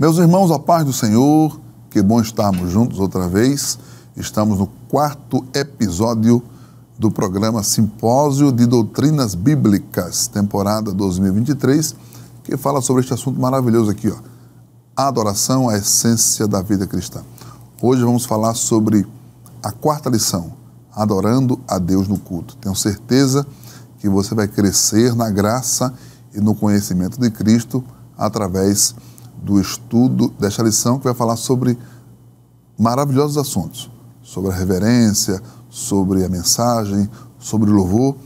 Meus irmãos, a paz do Senhor, que bom estarmos juntos outra vez. Estamos no 4º episódio do programa Simpósio de Doutrinas Bíblicas, temporada 2023, que fala sobre este assunto maravilhoso aqui, ó. A adoração, a essência da vida cristã. Hoje vamos falar sobre a 4ª lição, adorando a Deus no culto. Tenho certeza que você vai crescer na graça e no conhecimento de Cristo através do estudo desta lição, que vai falar sobre maravilhosos assuntos, sobre a reverência, sobre a mensagem, sobre o louvor.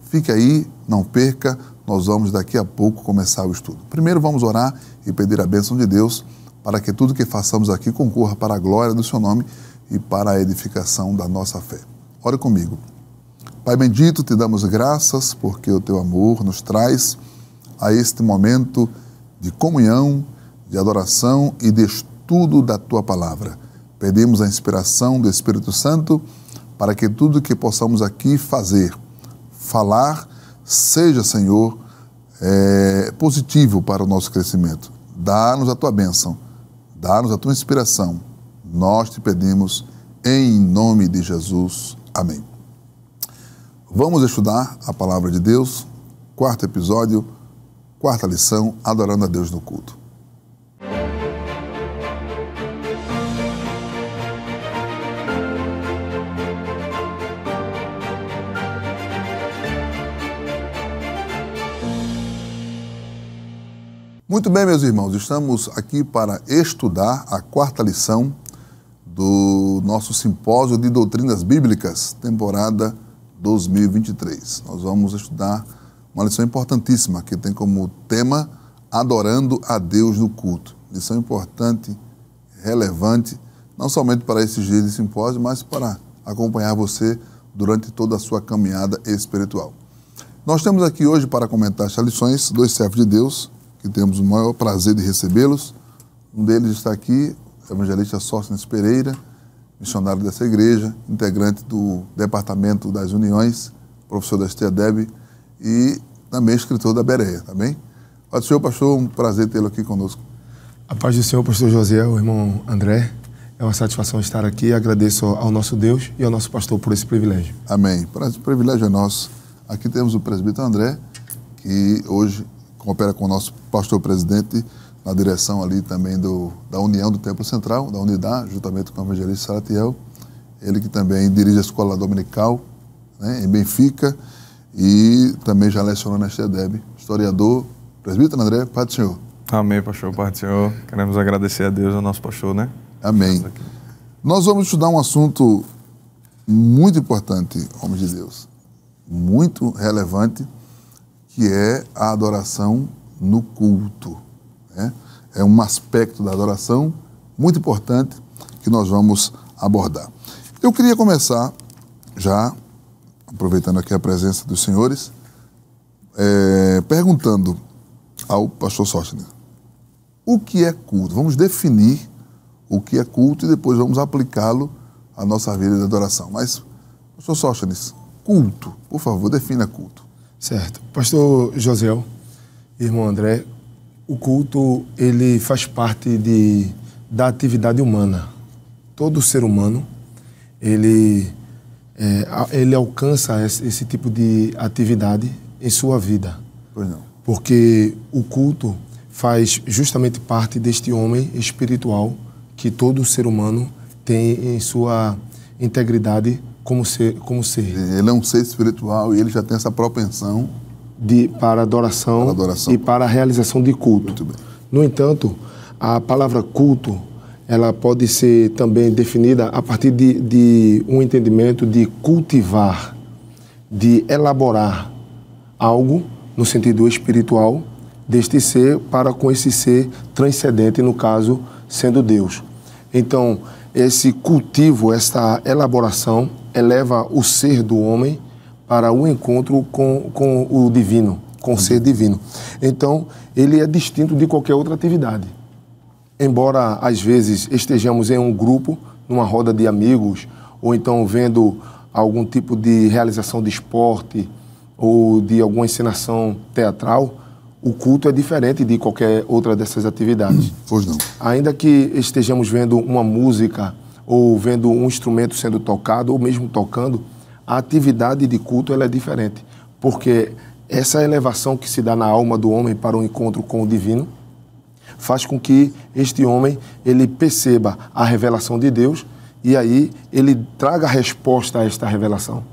Fique aí, não perca, nós vamos daqui a pouco começar o estudo. Primeiro vamos orar e pedir a bênção de Deus para que tudo que façamos aqui concorra para a glória do seu nome e para a edificação da nossa fé. Ore comigo. Pai bendito, te damos graças porque o teu amor nos traz a este momento de comunhão, de adoração e de estudo da tua palavra. Pedimos a inspiração do Espírito Santo para que tudo que possamos aqui fazer, falar, seja, Senhor, positivo para o nosso crescimento. Dá-nos a tua bênção, dá-nos a tua inspiração. Nós te pedimos em nome de Jesus. Amém. Vamos estudar a palavra de Deus, 4º episódio, 4ª lição, adorando a Deus no culto. Muito bem, meus irmãos, estamos aqui para estudar a 4ª lição do nosso Simpósio de Doutrinas Bíblicas, temporada 2023. Nós vamos estudar uma lição importantíssima que tem como tema Adorando a Deus no culto. Lição importante, relevante, não somente para esses dias de simpósio, mas para acompanhar você durante toda a sua caminhada espiritual. Nós temos aqui hoje para comentar estas lições 2 servos de Deus, que temos o maior prazer de recebê-los. Um deles está aqui, o evangelista Sóstenes Pereira, missionário dessa igreja, integrante do Departamento das Uniões, professor da STADEB e também escritor da Bereia, tá bem? Pode ser, pastor, um prazer tê-lo aqui conosco. A paz do Senhor, pastor José, o irmão André. É uma satisfação estar aqui. Agradeço ao nosso Deus e ao nosso pastor por esse privilégio. Amém. O privilégio é nosso. Aqui temos o presbítero André, que hoje coopera com o nosso pastor-presidente na direção ali também da União do Templo Central, da Unidade, juntamente com o evangelista Salatiel. Ele que também dirige a escola dominical, né, em Benfica, e também já lecionou na STADEB. Historiador, presbítero André, paz do Senhor. Amém, pastor, paz do Senhor. Queremos agradecer a Deus, ao nosso pastor, né? Amém. Nós vamos estudar um assunto muito importante, homens de Deus, muito relevante, que é a adoração no culto. Né? É um aspecto da adoração muito importante que nós vamos abordar. Eu queria começar, já aproveitando aqui a presença dos senhores, perguntando ao pastor Sóstenes, o que é culto? Vamos definir o que é culto e depois vamos aplicá-lo à nossa vida de adoração. Mas, pastor Sóstenes, culto, por favor, defina culto. Certo. Pastor José, irmão André, o culto, ele faz parte da atividade humana. Todo ser humano, ele alcança esse tipo de atividade em sua vida. Pois não. Porque o culto faz justamente parte deste homem espiritual que todo ser humano tem em sua integridade como ser. Ele é um ser espiritual e ele já tem essa propensão para adoração e para a realização de culto. Muito bem. No entanto, a palavra culto, ela pode ser também definida a partir de um entendimento de cultivar, de elaborar algo no sentido espiritual deste ser para com esse ser transcendente, no caso, sendo Deus. Então, esse cultivo, essa elaboração, eleva o ser do homem para o encontro com o divino, com o ser divino. Então, ele é distinto de qualquer outra atividade. Embora, às vezes, estejamos em um grupo, numa roda de amigos, ou então vendo algum tipo de realização de esporte ou de alguma encenação teatral, o culto é diferente de qualquer outra dessas atividades. Pois não. Ainda que estejamos vendo uma música ou vendo um instrumento sendo tocado ou mesmo tocando, a atividade de culto ela é diferente, porque essa elevação que se dá na alma do homem para o encontro com o divino faz com que este homem ele perceba a revelação de Deus e aí ele traga a resposta a esta revelação.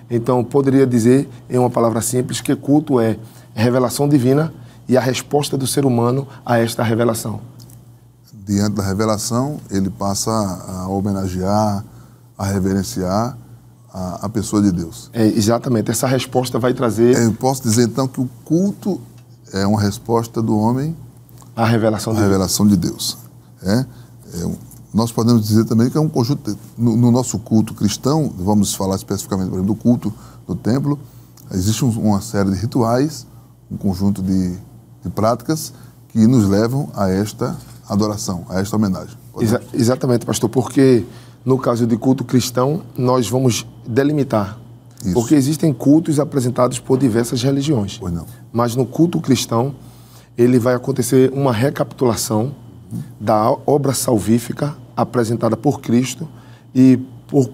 Então, poderia dizer, em uma palavra simples, que culto é revelação divina e a resposta do ser humano a esta revelação. Diante da revelação, ele passa a homenagear, a reverenciar a pessoa de Deus. Exatamente, essa resposta vai trazer... Eu posso dizer, então, que o culto é uma resposta do homem à revelação de Deus. Nós podemos dizer também que é um conjunto... No nosso culto cristão, vamos falar especificamente, por exemplo, do culto do templo, existe uma série de rituais, um conjunto de práticas que nos levam a esta adoração, a esta homenagem. Exatamente, pastor, porque no caso de culto cristão, nós vamos delimitar. Isso. Porque existem cultos apresentados por diversas religiões. Pois não. Mas no culto cristão, ele vai acontecer uma recapitulação da obra salvífica apresentada por Cristo e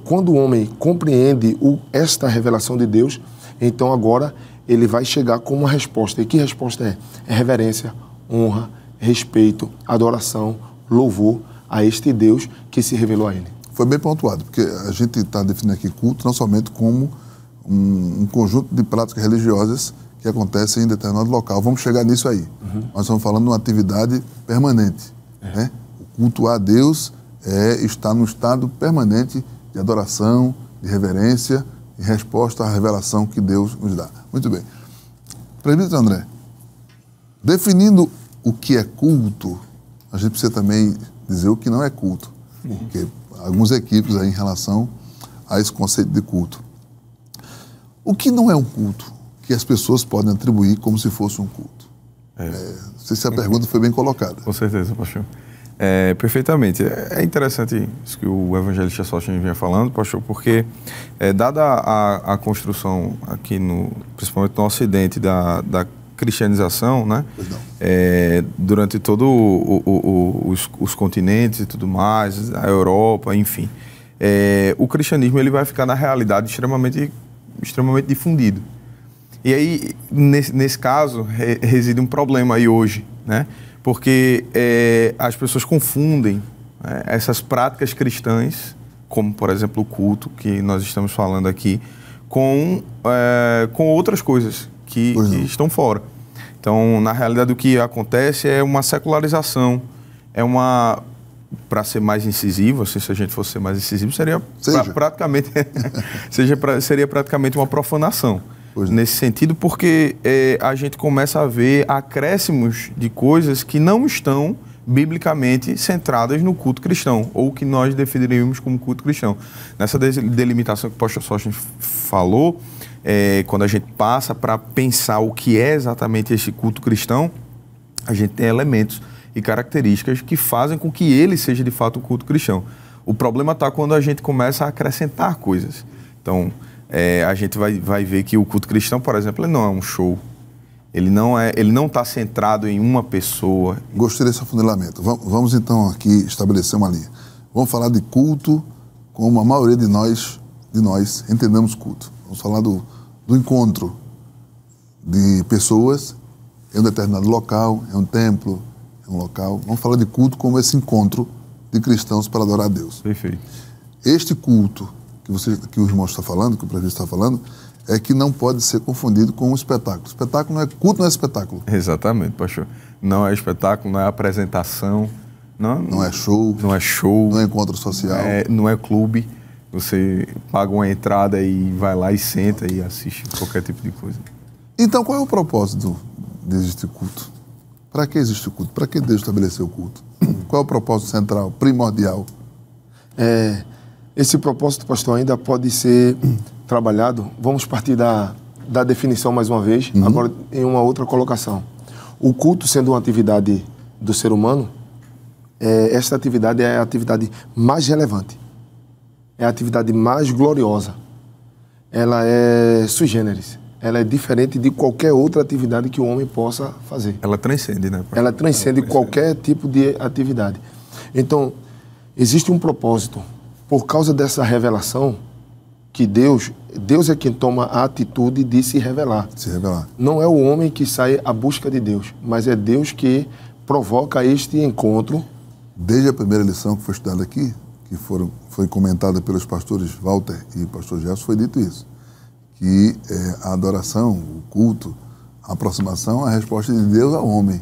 quando o homem compreende esta revelação de Deus, então agora ele vai chegar com uma resposta. E que resposta é? É reverência, honra, respeito, adoração, louvor a este Deus que se revelou a ele. Foi bem pontuado, porque a gente está definindo aqui culto não somente como um conjunto de práticas religiosas que acontecem em determinado local. Vamos chegar nisso aí. Nós estamos falando de uma atividade permanente. Né? O culto a Deus está num estado permanente de adoração, de reverência e resposta à revelação que Deus nos dá. Muito bem. Presbítero André, definindo o que é culto, a gente precisa também dizer o que não é culto. Porque alguns equívocos aí em relação a esse conceito de culto. O que não é um culto que as pessoas podem atribuir como se fosse um culto? Não sei se a pergunta foi bem colocada. Com certeza, pastor. Perfeitamente. É interessante isso que o evangelista Sóstenes vinha falando, pastor, porque dada a construção aqui, principalmente no Ocidente, da cristianização, né? Durante todos os continentes e tudo mais, a Europa, enfim, o cristianismo ele vai ficar na realidade extremamente difundido. E aí, nesse caso, reside um problema aí hoje, né? Porque as pessoas confundem essas práticas cristãs, como, por exemplo, o culto, que nós estamos falando aqui, com outras coisas que estão fora. Então, na realidade, o que acontece é uma secularização, para ser mais incisivo, assim, se a gente fosse ser mais incisivo, seria praticamente uma profanação. Nesse sentido, porque a gente começa a ver acréscimos de coisas que não estão biblicamente centradas no culto cristão, ou que nós definiríamos como culto cristão. Nessa delimitação que o pastor Sóstenes falou, quando a gente passa para pensar o que é exatamente esse culto cristão, a gente tem elementos e características que fazem com que ele seja de fato um culto cristão. O problema está quando a gente começa a acrescentar coisas. Então, a gente vai ver que o culto cristão, por exemplo, ele não é um show. Ele não está centrado em uma pessoa. Gostei desse afunilamento. Vamos então aqui estabelecer uma linha. Vamos falar de culto como a maioria de nós entendemos culto. Vamos falar do encontro de pessoas em um determinado local, em um templo, em um local. Vamos falar de culto como esse encontro de cristãos para adorar a Deus. Perfeito. Este culto que o irmão está falando, que o prefeito está falando, é que não pode ser confundido com um espetáculo. Espetáculo não é culto, não é espetáculo. Exatamente, pastor. Não é espetáculo, não é apresentação. Não é show. Não é show. Não é encontro social. Não é clube. Você paga uma entrada e vai lá e senta e assiste qualquer tipo de coisa. Então, qual é o propósito de existir culto? Para que existe o culto? Para que Deus estabeleceu o culto? Qual é o propósito central, primordial? Esse propósito, pastor, ainda pode ser trabalhado. Vamos partir da definição mais uma vez, agora em uma outra colocação. O culto, sendo uma atividade do ser humano, esta atividade é a atividade mais relevante, é a atividade mais gloriosa. Ela é sui generis, ela é diferente de qualquer outra atividade que o homem possa fazer. Ela transcende, né? Ela transcende qualquer tipo de atividade. Então, existe um propósito. Por causa dessa revelação, que Deus é quem toma a atitude de se revelar. Se revelar. Não é o homem que sai à busca de Deus, mas é Deus que provoca este encontro. Desde a primeira lição que foi estudada aqui, que foi comentada pelos pastores Walter e pastor Gerson, foi dito isso. Que a adoração, o culto, a aproximação, a resposta de Deus ao homem.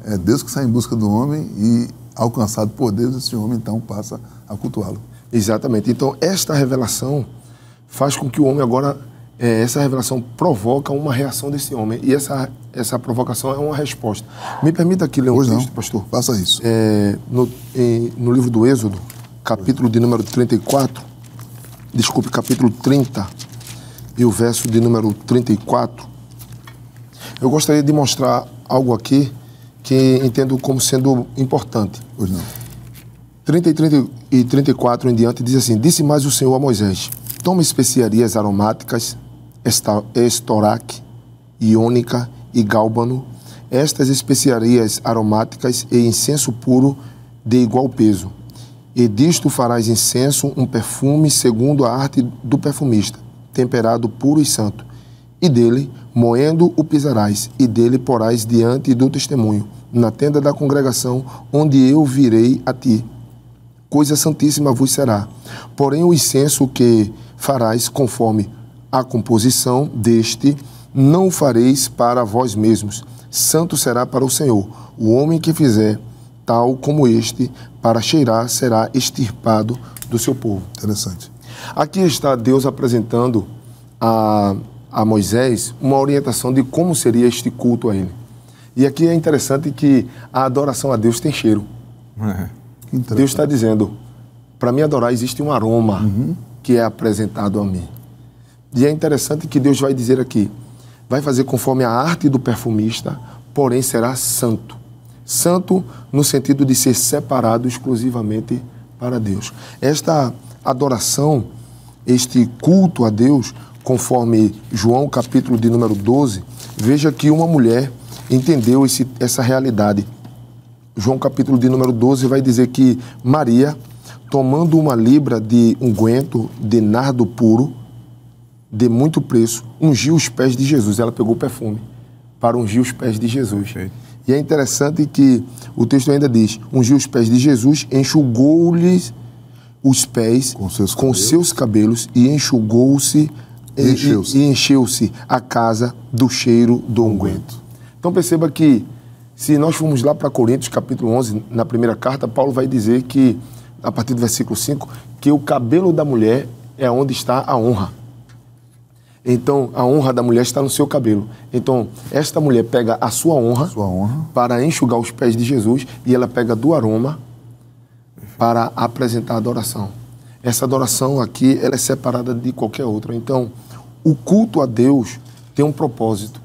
É Deus que sai em busca do homem e, alcançado por Deus, esse homem então passa a cultuá-lo. Exatamente. Então, esta revelação faz com que o homem agora, essa revelação provoca uma reação desse homem. E essa provocação é uma resposta. Me permita aqui ler um texto, pastor. Faça isso. No livro do Êxodo, capítulo de número 34, capítulo 30, e o verso de número 34. Eu gostaria de mostrar algo aqui que entendo como sendo importante. Pois não. 30 e 34 em diante diz assim: Disse mais o Senhor a Moisés: Toma especiarias aromáticas, estoraque, iônica e gálbano, estas especiarias aromáticas e incenso puro de igual peso. E disto farás incenso, um perfume segundo a arte do perfumista, temperado puro e santo. E dele, moendo, o pisarás, e dele porás diante do testemunho, na tenda da congregação, onde eu virei a ti. Coisa santíssima vos será. Porém, o incenso que farás conforme a composição deste, não o fareis para vós mesmos. Santo será para o Senhor. O homem que fizer tal como este, para cheirar, será extirpado do seu povo. Interessante. Aqui está Deus apresentando a Moisés uma orientação de como seria este culto a ele. E aqui é interessante que a adoração a Deus tem cheiro. Deus está dizendo, para me adorar existe um aroma que é apresentado a mim. E é interessante que Deus vai dizer aqui, vai fazer conforme a arte do perfumista, porém será santo. Santo no sentido de ser separado exclusivamente para Deus. Esta adoração, este culto a Deus, conforme João capítulo de número 12, veja que uma mulher entendeu essa realidade. João capítulo de número 12 vai dizer que Maria, tomando uma libra de unguento de nardo puro, de muito preço, ungiu os pés de Jesus. Ela pegou o perfume para ungir os pés de Jesus. Okay. E é interessante que o texto ainda diz, ungiu os pés de Jesus, enxugou-lhes os pés com seus cabelos e enxugou-se e encheu-se a casa do cheiro do unguento. Então perceba que se nós formos lá para Coríntios, capítulo 11, na primeira carta, Paulo vai dizer que, a partir do versículo 5, que o cabelo da mulher é onde está a honra. Então, a honra da mulher está no seu cabelo. Então, esta mulher pega a sua honra para enxugar os pés de Jesus e ela pega do aroma para apresentar a adoração. Essa adoração aqui, ela é separada de qualquer outra. Então, o culto a Deus tem um propósito.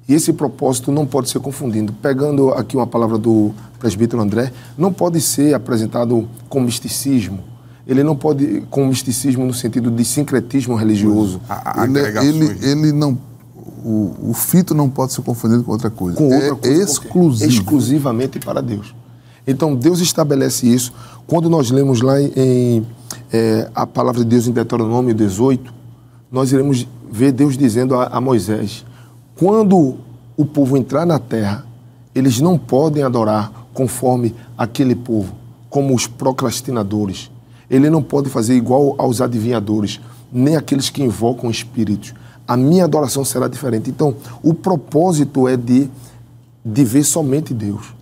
E esse propósito não pode ser confundido. Pegando aqui uma palavra do presbítero André, não pode ser apresentado com misticismo. Ele não pode, com misticismo no sentido de sincretismo religioso. Ele não... O fito não pode ser confundido com outra coisa. Com outra coisa exclusivo. Exclusivamente para Deus. Então, Deus estabelece isso. Quando nós lemos lá a palavra de Deus em Deuteronômio 18, nós iremos ver Deus dizendo a Moisés, quando o povo entrar na terra, eles não podem adorar conforme aquele povo, como os procrastinadores. Ele não pode fazer igual aos adivinhadores, nem aqueles que invocam espíritos. A minha adoração será diferente. Então, o propósito é de ver somente Deus.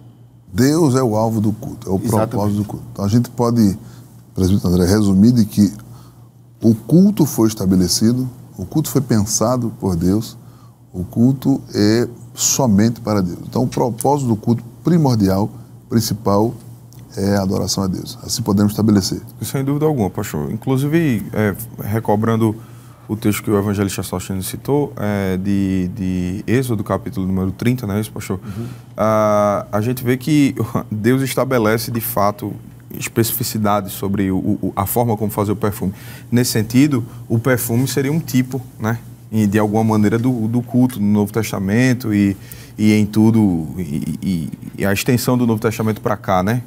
Deus é o alvo do culto, é o propósito do culto. Então, a gente pode, presbítero André, resumir de que o culto foi estabelecido, o culto foi pensado por Deus, o culto é somente para Deus. Então, o propósito do culto primordial, principal, é a adoração a Deus. Assim podemos estabelecer. Sem dúvida alguma, pastor. Inclusive, recobrando o texto que o evangelista Sostênio citou, de Êxodo, capítulo número 30, não é isso, pastor? A gente vê que Deus estabelece, de fato, especificidades sobre a forma como fazer o perfume. Nesse sentido, o perfume seria um tipo, né? de alguma maneira, do culto no Novo Testamento e em tudo, e a extensão do Novo Testamento para cá, né?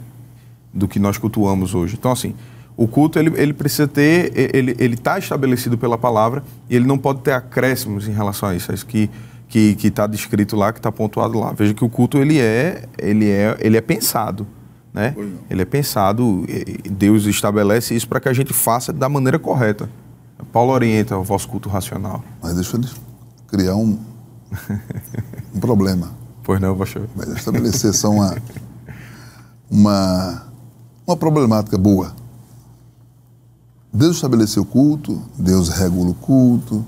Do que nós cultuamos hoje. Então, assim, o culto, ele precisa ter, ele está estabelecido pela palavra e ele não pode ter acréscimos em relação a isso. É isso que está descrito lá, que está pontuado lá. Veja que o culto, ele é pensado, né? Ele é pensado, Deus estabelece isso para que a gente faça da maneira correta. Paulo orienta o vosso culto racional. Mas deixa eu criar um problema. Pois não, pastor. Mas estabelecer só uma problemática boa. Deus estabeleceu o culto, Deus regula o culto.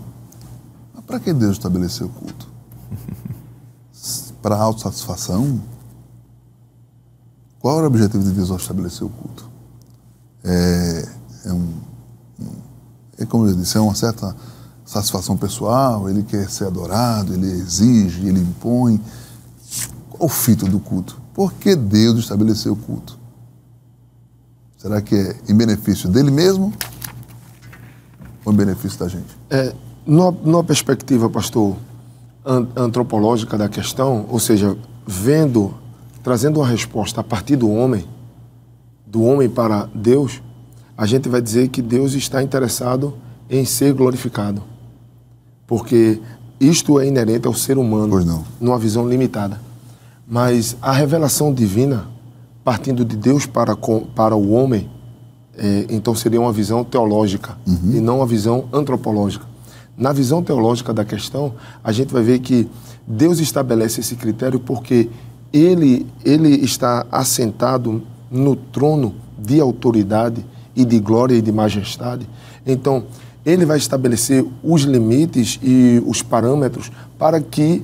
Mas para que Deus estabeleceu o culto? Para autossatisfação? Qual era o objetivo de Deus ao estabelecer o culto? Como eu disse, é uma certa satisfação pessoal, ele quer ser adorado, ele exige, ele impõe. Qual o fito do culto? Por que Deus estabeleceu o culto? Será que é em benefício dele mesmo ou em benefício da gente? Numa perspectiva, pastor, antropológica da questão, ou seja, trazendo uma resposta a partir do homem para Deus, a gente vai dizer que Deus está interessado em ser glorificado. Porque isto é inerente ao ser humano, numa visão limitada. Mas a revelação divina, partindo de Deus para o homem, então seria uma visão teológica e não uma visão antropológica. Na visão teológica da questão, a gente vai ver que Deus estabelece esse critério porque ele está assentado no trono de autoridade e de glória e de majestade. Então, ele vai estabelecer os limites e os parâmetros para que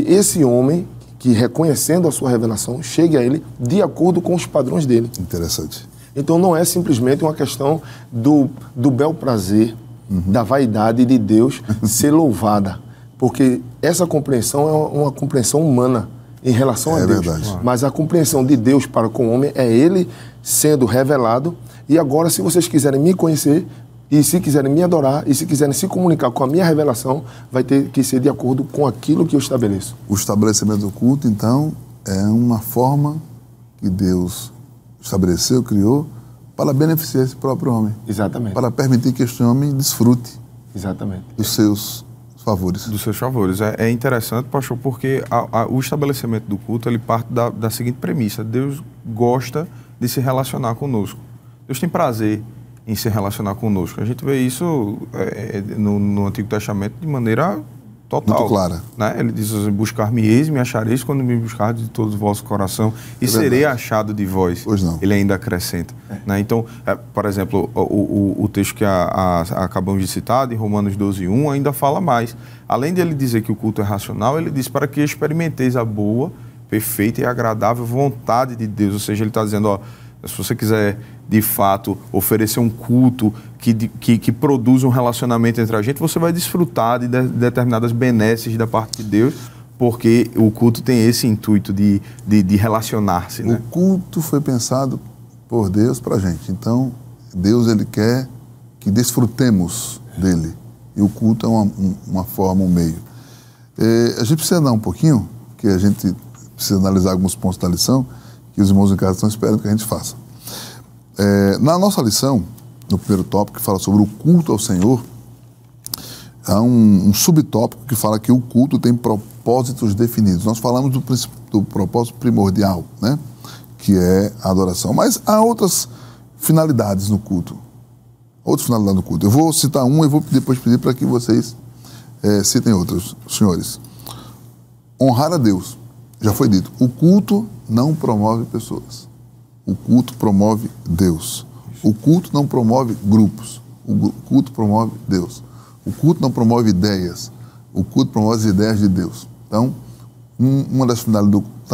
esse homem, que reconhecendo a sua revelação, chegue a ele de acordo com os padrões dele. Interessante. Então, não é simplesmente uma questão do bel prazer, da vaidade de Deus ser louvada, porque essa compreensão é uma compreensão humana em relação a Deus. Verdade. Mas a compreensão de Deus para com o homem é ele sendo revelado. E agora, se vocês quiserem me conhecer, e se quiserem me adorar, e se quiserem se comunicar com a minha revelação, vai ter que ser de acordo com aquilo que eu estabeleço. O estabelecimento do culto, então, é uma forma que Deus estabeleceu, criou, para beneficiar esse próprio homem. Exatamente. Para permitir que este homem desfrute dos seus favores. Dos seus favores. É interessante, pastor, porque o estabelecimento do culto, ele parte da seguinte premissa: Deus gosta de se relacionar conosco. Deus tem prazer em se relacionar conosco. A gente vê isso no Antigo Testamento de maneira total. Muito clara. Né? Ele diz assim: buscar-me-eis e me achareis quando me buscardes de todo o vosso coração e serei achado de vós. Pois não. Ele ainda acrescenta. Né? Então, por exemplo, o texto que acabamos de citar, de Romanos 12:1, ainda fala mais. Além de ele dizer que o culto é racional, ele diz para que experimenteis a boa, perfeita e agradável vontade de Deus. Ou seja, ele está dizendo, se você quiser, de fato, oferecer um culto que produza um relacionamento entre a gente, você vai desfrutar de determinadas benesses da parte de Deus, porque o culto tem esse intuito de relacionar-se. Né? O culto foi pensado por Deus para a gente. Então, Deus, ele quer que desfrutemos dele. E o culto é uma forma, um meio. A gente precisa andar um pouquinho, porque a gente precisa analisar alguns pontos da lição, que os irmãos em casa estão esperando que a gente faça. Na nossa lição, no primeiro tópico, que fala sobre o culto ao Senhor, há um subtópico que fala que o culto tem propósitos definidos. Nós falamos do propósito primordial, né? Que é a adoração. Mas há outras finalidades no culto. Eu vou citar uma e vou depois pedir para que vocês citem outras, senhores. Honrar a Deus. Já foi dito, o culto não promove pessoas. O culto promove Deus. O culto não promove grupos. O culto promove Deus. O culto não promove ideias. O culto promove as ideias de Deus. Então, uma das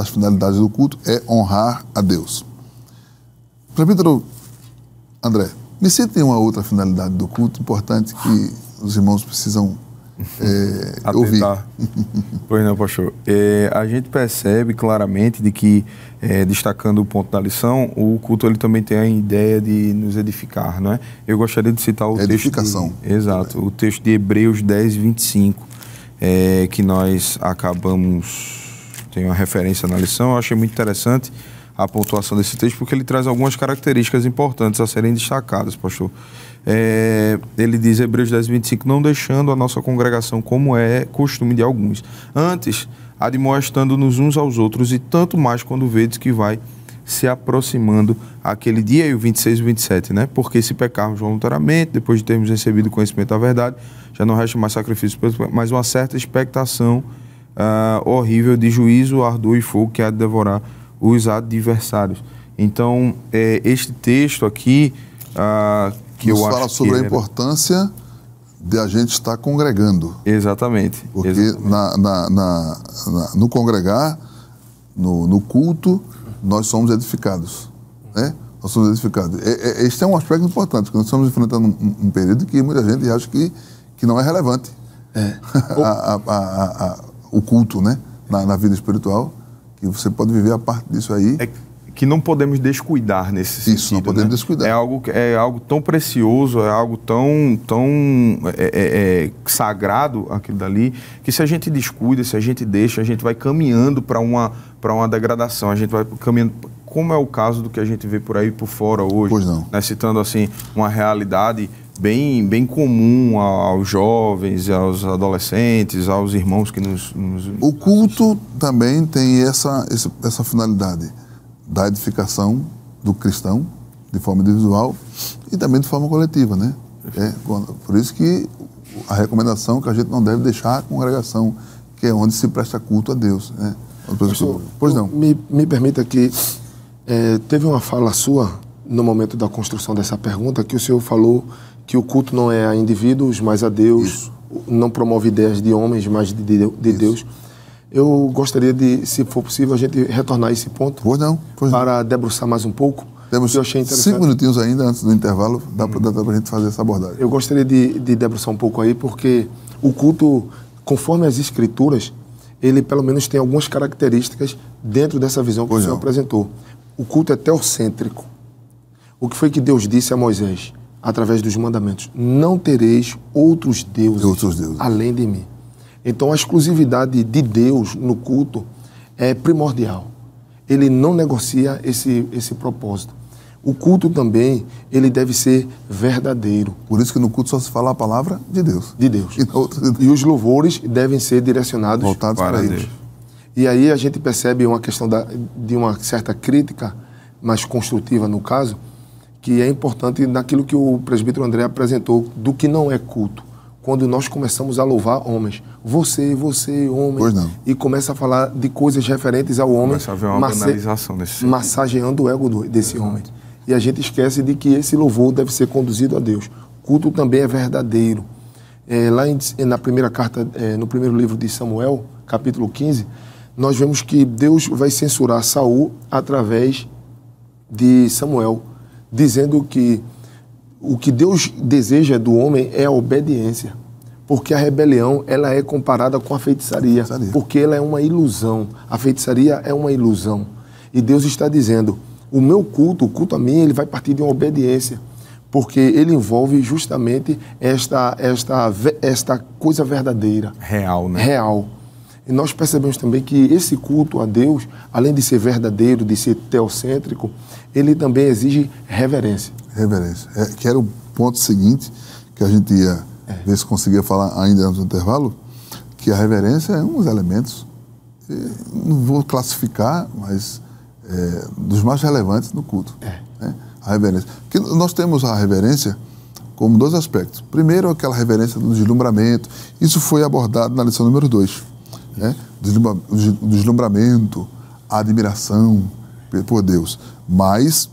finalidades do culto é honrar a Deus. Presbítero André, me citem uma outra finalidade do culto importante que os irmãos precisam ouvir. Pois não, pastor. A gente percebe claramente de que, destacando o ponto da lição, o culto ele também tem a ideia de nos edificar, não é? Eu gostaria de citar o edificação. texto exato, o texto de Hebreus 10, 25, que nós acabamos, tem uma referência na lição. Eu achei muito interessante a pontuação desse texto, porque ele traz algumas características importantes a serem destacadas, pastor. Ele diz, Hebreus 10, 25, não deixando a nossa congregação como é costume de alguns, antes admoestando-nos uns aos outros, e tanto mais quando vedes que vai se aproximando aquele dia, e o 26 e 27, né? Porque se pecarmos voluntariamente, depois de termos recebido o conhecimento da verdade, já não resta mais sacrifício, mas uma certa expectação horrível de juízo, ardor e fogo que há de devorar os adversários. Então, este texto aqui, que nos eu fala acho sobre que a importância de a gente estar congregando. Exatamente. Porque exatamente. No congregar, no culto, nós somos edificados. Né? Nós somos edificados. Este é um aspecto importante, porque nós estamos enfrentando um período que muita gente acha que não é relevante. O culto, né? Na vida espiritual, que você pode viver a parte disso aí. Que não podemos descuidar nesse sentido. Isso, não podemos descuidar. É algo tão precioso, é algo tão sagrado, aquilo dali, que se a gente descuida, se a gente deixa, a gente vai caminhando para uma degradação, a gente vai caminhando, como é o caso do que a gente vê por aí por fora hoje. Pois não. Né, citando assim, uma realidade bem comum aos jovens, aos adolescentes, aos irmãos que nos... O culto também tem essa finalidade da edificação do cristão, de forma individual e também de forma coletiva, né? Por isso que a recomendação é que a gente não deve deixar a congregação, que é onde se presta culto a Deus, né? Pois não. Me permita que teve uma fala sua no momento da construção dessa pergunta, que o senhor falou que o culto não é a indivíduos, mas a Deus. Isso. Não promove ideias de homens, mas de Deus. Eu gostaria de, se for possível, a gente retornar a esse ponto. Pois não. Para debruçar mais um pouco. Temos eu achei 5 minutinhos ainda antes do intervalo, dá para a gente fazer essa abordagem. Eu gostaria de debruçar um pouco aí, porque o culto, conforme as Escrituras, ele pelo menos tem algumas características dentro dessa visão que o senhor apresentou. O culto é teocêntrico. O que foi que Deus disse a Moisés, através dos mandamentos? Não tereis outros deuses. Além de mim. Então, a exclusividade de Deus no culto é primordial. Ele não negocia esse propósito. O culto também, ele deve ser verdadeiro. Por isso que no culto só se fala a palavra de Deus. De Deus. E os louvores devem ser direcionados voltados para eles. E aí a gente percebe uma questão de uma certa crítica, mais construtiva no caso, que é importante naquilo que o presbítero André apresentou, do que não é culto. Quando nós começamos a louvar homens, você, homem, e começa a falar de coisas referentes ao homem, começa a haver uma banalização nesse sentido, massageando o ego desse homem. E a gente esquece de que esse louvor deve ser conduzido a Deus. O culto também é verdadeiro. Na primeira carta, no primeiro livro de Samuel, capítulo 15, nós vemos que Deus vai censurar Saul através de Samuel, dizendo que o que Deus deseja do homem é a obediência, porque a rebelião ela é comparada com a feitiçaria, porque ela é uma ilusão. A feitiçaria é uma ilusão. E Deus está dizendo, o meu culto, o culto a mim, ele vai partir de uma obediência, porque ele envolve justamente esta coisa verdadeira. Real, né? Real. E nós percebemos também que esse culto a Deus, além de ser verdadeiro, de ser teocêntrico, ele também exige reverência. Reverência. Que era o ponto seguinte, que a gente ia ver se conseguia falar ainda antes do intervalo, que a reverência é um dos elementos, não vou classificar, mas dos mais relevantes no culto. Né? A reverência. Porque nós temos a reverência como 2 aspectos. Primeiro, aquela reverência do deslumbramento. Isso foi abordado na lição número 2. Né? O deslumbramento, a admiração por Deus. Mas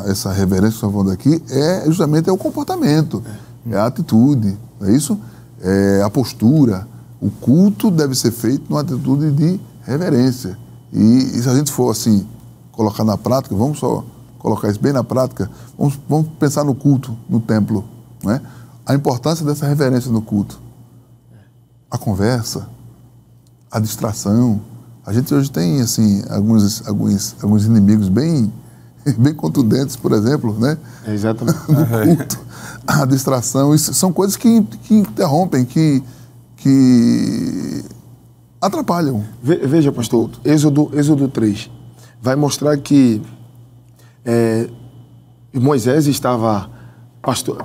essa reverência que estamos falando aqui justamente o comportamento, é a atitude, não é isso? É a postura. O culto deve ser feito numa atitude de reverência. E se a gente for assim, colocar na prática, vamos só colocar isso bem na prática, vamos pensar no culto, no templo. Não é? a importância dessa reverência no culto. A conversa, a distração. A gente hoje tem, assim, alguns inimigos bem contundentes, por exemplo, né? Exatamente. No culto, a distração. Isso são coisas que interrompem, que atrapalham. Veja, pastor, Êxodo 3 vai mostrar que Moisés estava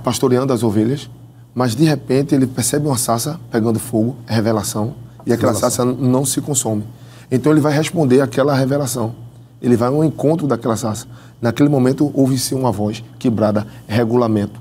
pastoreando as ovelhas, mas de repente ele percebe uma sarça pegando fogo, revelação, e aquela sarça não se consome. Então ele vai responder àquela revelação. Ele vai ao encontro daquela sarça. Naquele momento ouve-se uma voz que brada: regulamento.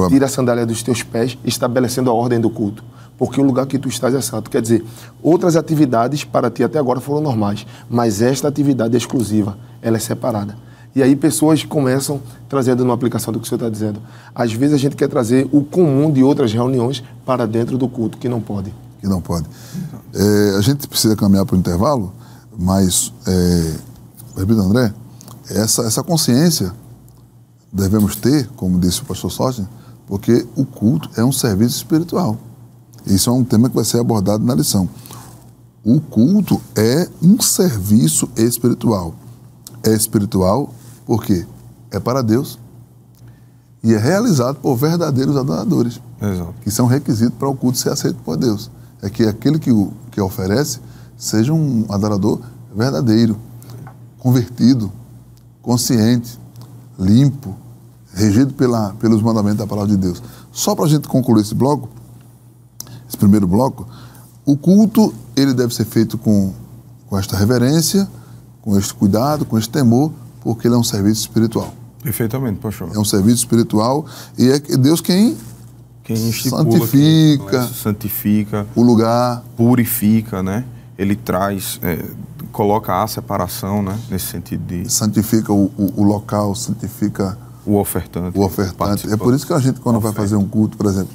Tira a sandália dos teus pés, estabelecendo a ordem do culto, porque o lugar que tu estás é santo. Quer dizer, outras atividades para ti até agora foram normais, mas esta atividade é exclusiva, ela é separada. E aí pessoas começam trazendo uma aplicação do que o senhor está dizendo. Às vezes a gente quer trazer o comum de outras reuniões para dentro do culto, que não pode. Que não pode. A gente precisa caminhar para o intervalo, mas, repito, André, essa consciência devemos ter, como disse o pastor Sócio, porque o culto é um serviço espiritual. Isso é um tema que vai ser abordado na lição. O culto é um serviço espiritual. É espiritual porque é para Deus e é realizado por verdadeiros adoradores. Exato. Que são requisitos para o culto ser aceito por Deus. É que aquele que oferece seja um adorador verdadeiro, convertido, consciente, limpo, regido pelos mandamentos da palavra de Deus. Só para a gente concluir esse primeiro bloco, o culto ele deve ser feito com esta reverência, com este cuidado, com este temor, porque ele é um serviço espiritual. Perfeitamente, pastor. É um serviço espiritual e é Deus quem estipula, santifica o lugar, purifica, né? Ele traz, coloca a separação, né? Nesse sentido de... Santifica o local, santifica o ofertante. É por isso que a gente, quando vai fazer um culto, por exemplo,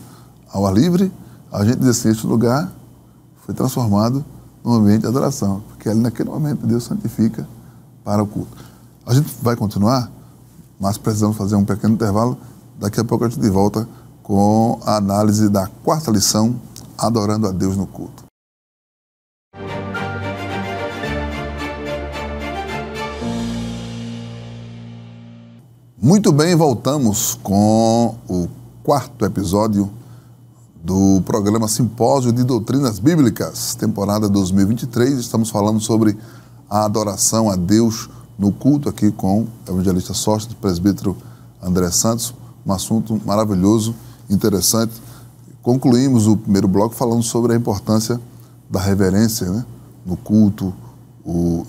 ao ar livre, a gente diz assim: este lugar foi transformado num ambiente de adoração, porque ali naquele momento Deus santifica para o culto. A gente vai continuar, mas precisamos fazer um pequeno intervalo. Daqui a pouco a gente volta com a análise da 4ª lição, adorando a Deus no culto. Muito bem, voltamos com o 4º episódio do programa Simpósio de Doutrinas Bíblicas, temporada 2023. Estamos falando sobre a adoração a Deus no culto, aqui com o evangelista Sócio, presbítero André Santos. Um assunto maravilhoso, interessante. Concluímos o primeiro bloco falando sobre a importância da reverência, né, no culto,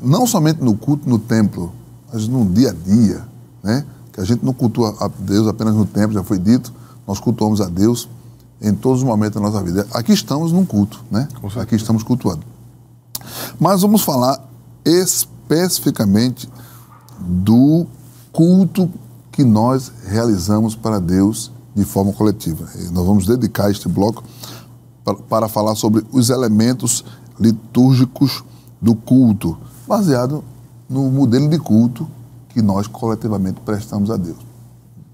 não somente no culto no templo, mas no dia a dia, né? Que a gente não cultua a Deus apenas no templo, já foi dito, nós cultuamos a Deus em todos os momentos da nossa vida. Aqui estamos num culto, né? Aqui estamos cultuando. Mas vamos falar especificamente do culto que nós realizamos para Deus de forma coletiva. E nós vamos dedicar este bloco para falar sobre os elementos litúrgicos do culto, baseado no modelo de culto que nós coletivamente prestamos a Deus.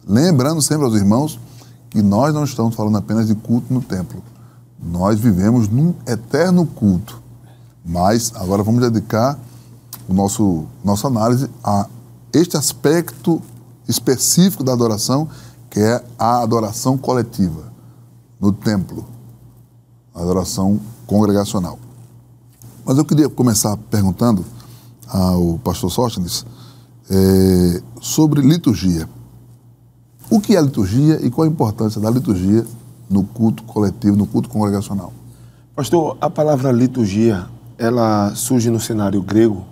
Lembrando sempre aos irmãos que nós não estamos falando apenas de culto no templo. Nós vivemos num eterno culto. Mas agora vamos dedicar nossa análise a este aspecto específico da adoração, que é a adoração coletiva no templo, a adoração congregacional. Mas eu queria começar perguntando ao pastor Sóstenes sobre liturgia. O que é liturgia e qual a importância da liturgia no culto coletivo, no culto congregacional? Pastor, a palavra liturgia, ela surge no cenário grego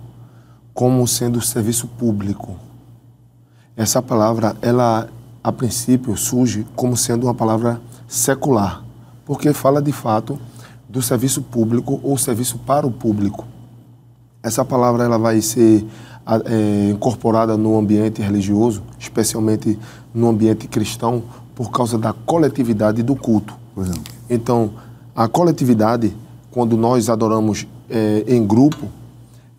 como sendo serviço público. Essa palavra, ela, a princípio, surge como sendo uma palavra secular, porque fala, de fato, do serviço público ou serviço para o público. Essa palavra, ela vai ser incorporada no ambiente religioso, especialmente no ambiente cristão, por causa da coletividade do culto. Então, a coletividade, quando nós adoramos em grupo,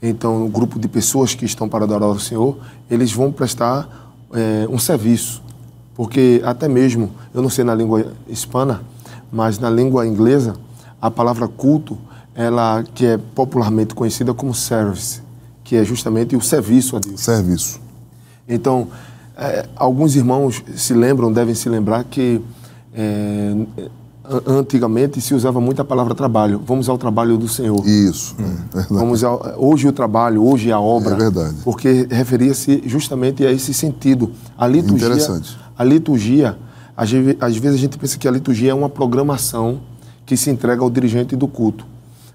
então, um grupo de pessoas que estão para adorar o Senhor, eles vão prestar um serviço, Porque até mesmo, eu não sei na língua hispana, mas na língua inglesa, a palavra culto, ela que é popularmente conhecida como service, que é justamente o serviço a Deus. Serviço. Então, alguns irmãos devem se lembrar que antigamente se usava muito a palavra trabalho. Vamos ao trabalho do Senhor. Isso. Hoje o trabalho, hoje a obra. É verdade. Porque referia-se justamente a esse sentido. A liturgia, interessante. A liturgia, às vezes a gente pensa que a liturgia é uma programação que se entrega ao dirigente do culto.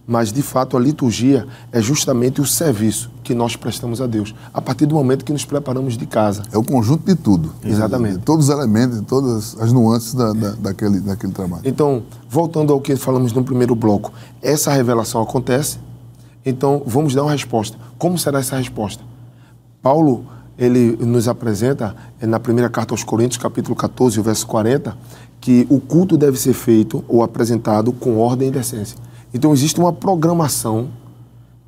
Mas, de fato, a liturgia é justamente o serviço que nós prestamos a Deus, a partir do momento que nos preparamos de casa. É o conjunto de tudo. Exatamente. De todos os elementos, de todas as nuances daquele trabalho. Então, voltando ao que falamos no primeiro bloco, essa revelação acontece, então vamos dar uma resposta. Como será essa resposta? Paulo, ele nos apresenta, na primeira carta aos Coríntios, capítulo 14, verso 40, que o culto deve ser feito ou apresentado com ordem e decência. Então, existe uma programação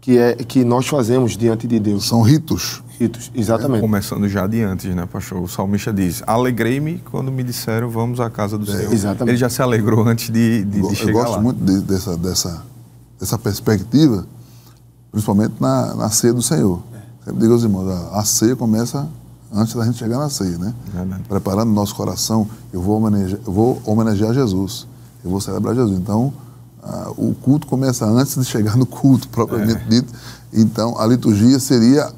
que nós fazemos diante de Deus. São ritos. Ritos, exatamente. Começando já de antes, né, pastor? O salmista diz, alegrei-me quando me disseram, vamos à casa do Senhor. Exatamente. Ele já se alegrou antes de chegar lá. Eu gosto muito dessa perspectiva, principalmente na ceia do Senhor. Sempre digo aos irmãos, a ceia começa antes da gente chegar na ceia, né? Verdade. Preparando nosso coração, eu vou homenagear Jesus, eu vou celebrar Jesus. Então, o culto começa antes de chegar no culto, propriamente dito. Então, a liturgia seria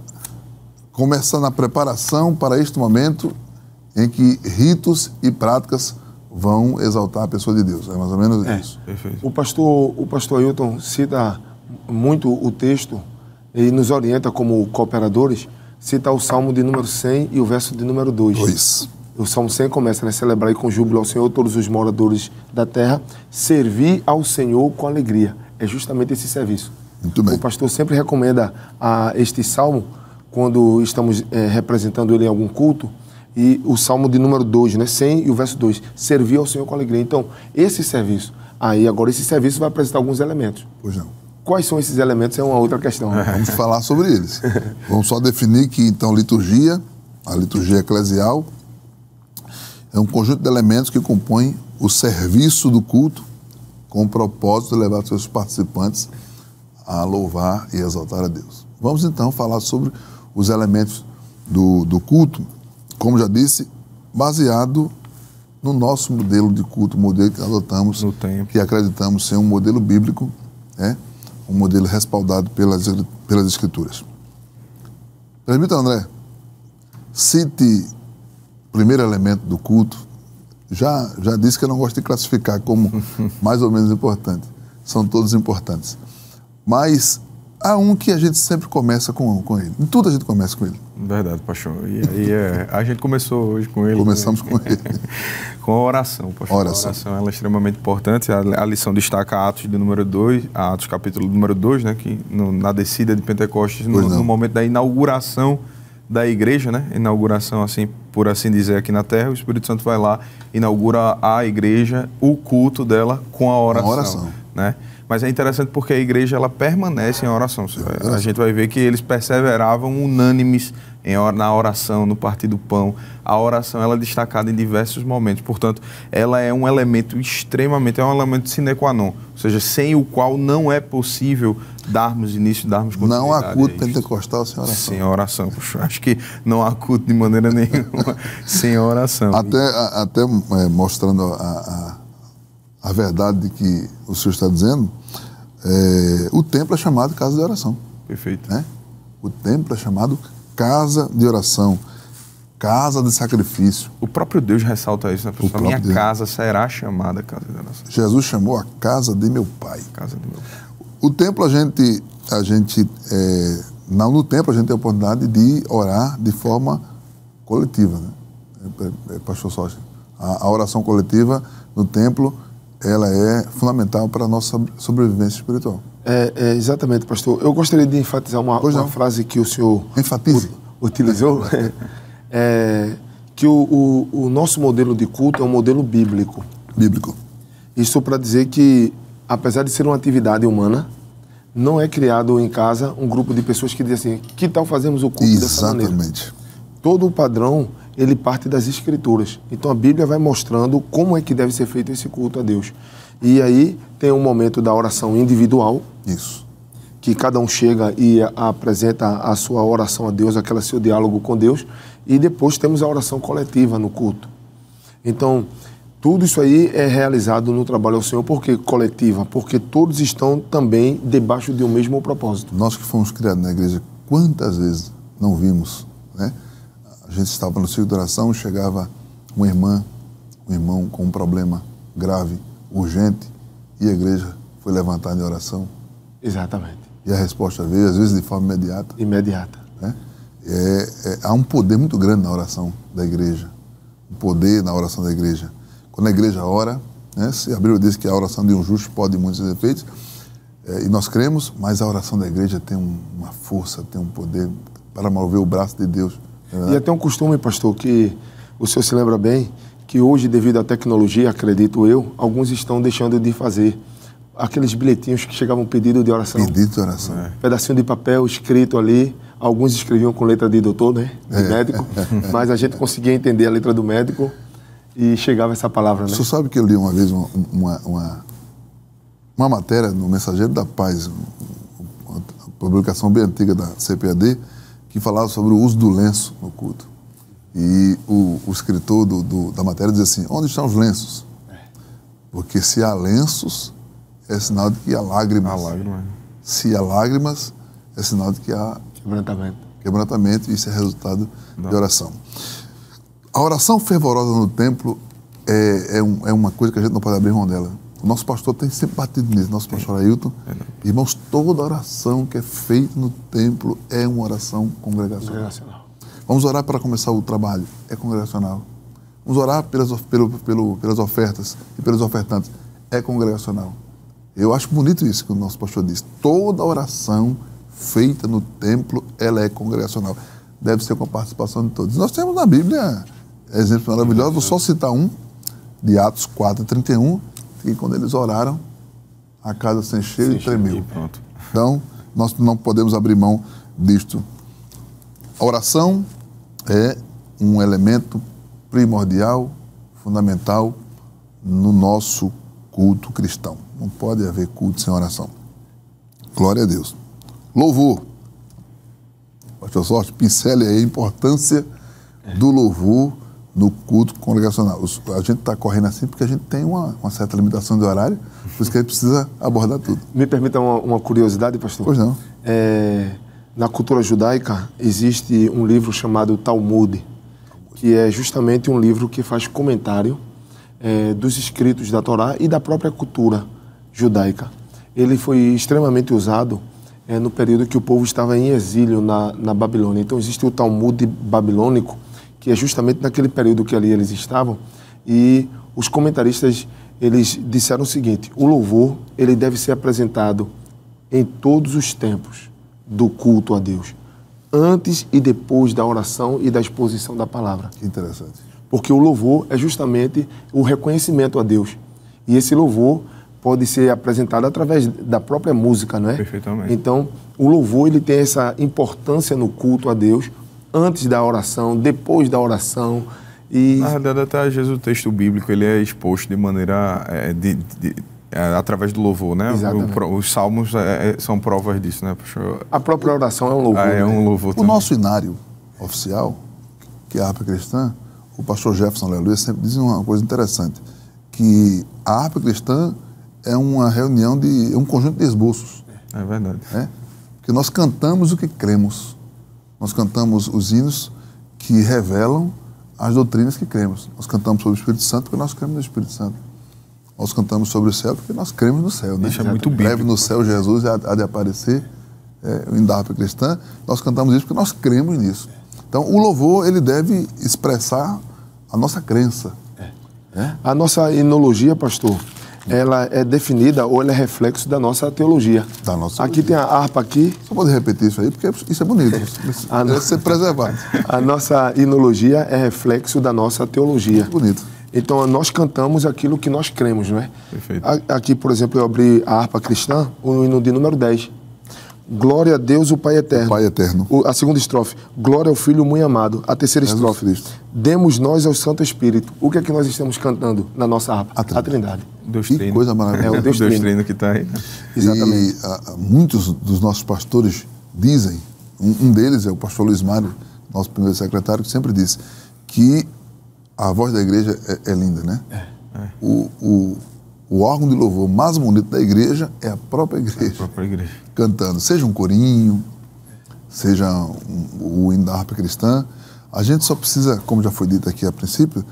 começar na preparação para este momento em que ritos e práticas vão exaltar a pessoa de Deus. É mais ou menos isso. Perfeito. O pastor Ailton cita muito o texto e nos orienta como cooperadores, cita o Salmo de número 100 e o verso de número 2. O Salmo 100 começa, né? Celebrar com júbilo ao Senhor todos os moradores da terra, servir ao Senhor com alegria. É justamente esse serviço. Muito bem. O pastor sempre recomenda este salmo quando estamos representando ele em algum culto, e o salmo de número 2, né? 100 e o verso 2, servir ao Senhor com alegria. Então, esse serviço, agora esse serviço vai apresentar alguns elementos. Pois não. Quais são esses elementos é uma outra questão. Vamos falar sobre eles. Vamos só definir que, então, a liturgia eclesial, é um conjunto de elementos que compõem o serviço do culto com o propósito de levar seus participantes a louvar e exaltar a Deus. Vamos, então, falar sobre os elementos do culto, como já disse, baseado no nosso modelo de culto, o modelo que adotamos, que acreditamos ser um modelo bíblico, um modelo respaldado pelas Escrituras. Presbítero André, cite o primeiro elemento do culto. Já disse que eu não gosto de classificar como mais ou menos importante. São todos importantes. Mas há um que a gente sempre começa com ele. Em tudo a gente começa com ele. Verdade, pastor. E aí a gente começou hoje com ele. Começamos com ele. Com a oração, pastor. A oração ela é extremamente importante. A lição destaca Atos de número 2, Atos capítulo número 2, né, que na descida de Pentecostes, no momento da inauguração da igreja, né? Inauguração, assim, por assim dizer, aqui na terra, o Espírito Santo vai lá, inaugura a igreja, o culto dela com a oração. Né? Mas é interessante porque a igreja ela permanece em oração. A gente vai ver que eles perseveravam unânimes na oração, no partir do pão. A oração ela é destacada em diversos momentos. Portanto, ela é um elemento extremamente, é um elemento sine qua non. Ou seja, sem o qual não é possível darmos início, darmos continuidade. Não há culto pentecostal sem oração. Sem oração. Poxa, acho que não há culto de maneira nenhuma sem oração. Até mostrando a verdade de que o senhor está dizendo, o templo é chamado casa de oração. Perfeito. Né? O templo é chamado casa de oração, casa de sacrifício. O próprio Deus ressalta isso, né, professor? A minha casa será chamada casa de oração. Jesus chamou a casa de meu Pai. Casa de meu Pai. O templo, no templo a gente tem a oportunidade de orar de forma coletiva, né? Pastor Sócio, a oração coletiva no templo, ela é fundamental para a nossa sobrevivência espiritual. Exatamente, pastor. Eu gostaria de enfatizar uma frase que o senhor utilizou, que o nosso modelo de culto é um modelo bíblico. Bíblico. Isso para dizer que, apesar de ser uma atividade humana, não é criado em casa um grupo de pessoas que dizem assim, que tal fazemos o culto dessa maneira? Exatamente. Todo o padrão, ele parte das Escrituras. Então a Bíblia vai mostrando como é que deve ser feito esse culto a Deus. E aí tem um momento da oração individual. Isso. Que cada um chega e apresenta a sua oração a Deus, aquele seu diálogo com Deus. E depois temos a oração coletiva no culto. Então, tudo isso aí é realizado no trabalho ao Senhor. Por que coletiva? Porque todos estão também debaixo de um mesmo propósito. Nós que fomos criados na igreja, quantas vezes não vimos, né? A gente estava no ciclo de oração, chegava uma irmã, um irmão com um problema grave, urgente, e a igreja foi levantada em oração. Exatamente. E a resposta veio, às vezes, de forma imediata. Imediata. Né? Há um poder muito grande na oração da igreja. Um poder na oração da igreja. Quando a igreja ora, né, se a Bíblia diz que a oração de um justo pode muitos efeitos, e nós cremos, mas a oração da igreja tem uma força, tem um poder para mover o braço de Deus. E até um costume, pastor, que o senhor se lembra bem, que hoje, devido à tecnologia, acredito eu, alguns estão deixando de fazer aqueles bilhetinhos que chegavam pedido de oração. Pedido de oração. Pedacinho de papel escrito ali. Alguns escreviam com letra de doutor, né? De médico. Mas a gente conseguia entender a letra do médico e chegava essa palavra, né? Você sabe que eu li uma vez uma matéria no Mensageiro da Paz, uma publicação bem antiga da CPAD, que falava sobre o uso do lenço no culto. E o escritor da matéria dizia assim: onde estão os lenços? Porque se há lenços, é sinal de que há lágrimas. Se há lágrimas, é sinal de que há quebrantamento, e isso é resultado de oração. A oração fervorosa no templo é uma coisa que a gente não pode abrir mão dela. O nosso pastor tem sempre batido nisso, nosso pastor Ailton. Irmãos, toda oração que é feita no templo é uma oração congregacional. Vamos orar para começar o trabalho, é congregacional. Vamos orar pelas ofertas e pelos ofertantes, é congregacional. Eu acho bonito isso que o nosso pastor diz. Toda oração feita no templo, ela é congregacional. Deve ser com a participação de todos. Nós temos na Bíblia exemplos maravilhosos. Vou só citar um, de Atos 4:31, que quando eles oraram, a casa se encheu e tremeu. Então, nós não podemos abrir mão disto. A oração é um elemento primordial, fundamental no nosso culto cristão. Não pode haver culto sem oração. Glória a Deus. Louvor. Pastor Sorte, pincele aí a importância do louvor no culto congregacional. A gente está correndo assim porque a gente tem uma certa limitação de horário, por isso que a gente precisa abordar tudo. Me permita uma curiosidade, pastor? Pois não. Na cultura judaica existe um livro chamado Talmud, que é justamente um livro que faz comentário dos escritos da Torá e da própria cultura judaica. Ele foi extremamente usado no período que o povo estava em exílio na Babilônia. Então existe o Talmud babilônico, que é justamente naquele período que ali eles estavam, e os comentaristas, eles disseram o seguinte: o louvor, ele deve ser apresentado em todos os tempos do culto a Deus, antes e depois da oração e da exposição da palavra. Que interessante. Porque o louvor é justamente o reconhecimento a Deus. E esse louvor pode ser apresentado através da própria música, não é? Perfeitamente. Então, o louvor, ele tem essa importância no culto a Deus, antes da oração, depois da oração. E na verdade, até às vezes o texto bíblico ele é exposto de maneira através do louvor, né? Os salmos são provas disso, né? A própria oração é um louvor. É um louvor também. O nosso inário oficial, que é a harpa cristã, o pastor Jefferson Aleluia sempre diz uma coisa interessante, que a harpa cristã é uma reunião um conjunto de esboços. É verdade. Porque nós cantamos o que cremos. Nós cantamos os hinos que revelam as doutrinas que cremos. Nós cantamos sobre o Espírito Santo porque nós cremos no Espírito Santo. Nós cantamos sobre o céu porque nós cremos no céu. Né? Isso é muito bíblico. Breve no céu Jesus há de aparecer, o hino da harpa cristã. Nós cantamos isso porque nós cremos nisso. Então, o louvor, ele deve expressar a nossa crença. A nossa enologia, pastor, ela é definida ou ela é reflexo da nossa teologia. Aqui tem a harpa aqui. Só pode repetir isso aí, porque isso é bonito. Deve ser preservado. A nossa enologia é reflexo da nossa teologia. Muito bonito. Então, nós cantamos aquilo que nós cremos, não é? Perfeito. Aqui, por exemplo, eu abri a harpa cristã, o hino de número 10. Glória a Deus, o Pai eterno. O Pai eterno. A segunda estrofe. Glória ao Filho muito amado. A terceira estrofe. Cristo. Demos nós ao Santo Espírito. O que é que nós estamos cantando na nossa harpa? A Trindade. Deus Que Trino. coisa maravilhosa. É o Deus Trino que está aí. Né? Exatamente. E muitos dos nossos pastores dizem, um deles é o pastor Luiz Mário, nosso primeiro secretário, que sempre disse que a voz da igreja é linda, né? O órgão de louvor mais bonito da igreja é a própria igreja. A própria igreja. Cantando, seja um corinho, seja o hino da harpa cristã. A gente só precisa, como já foi dito aqui a princípio,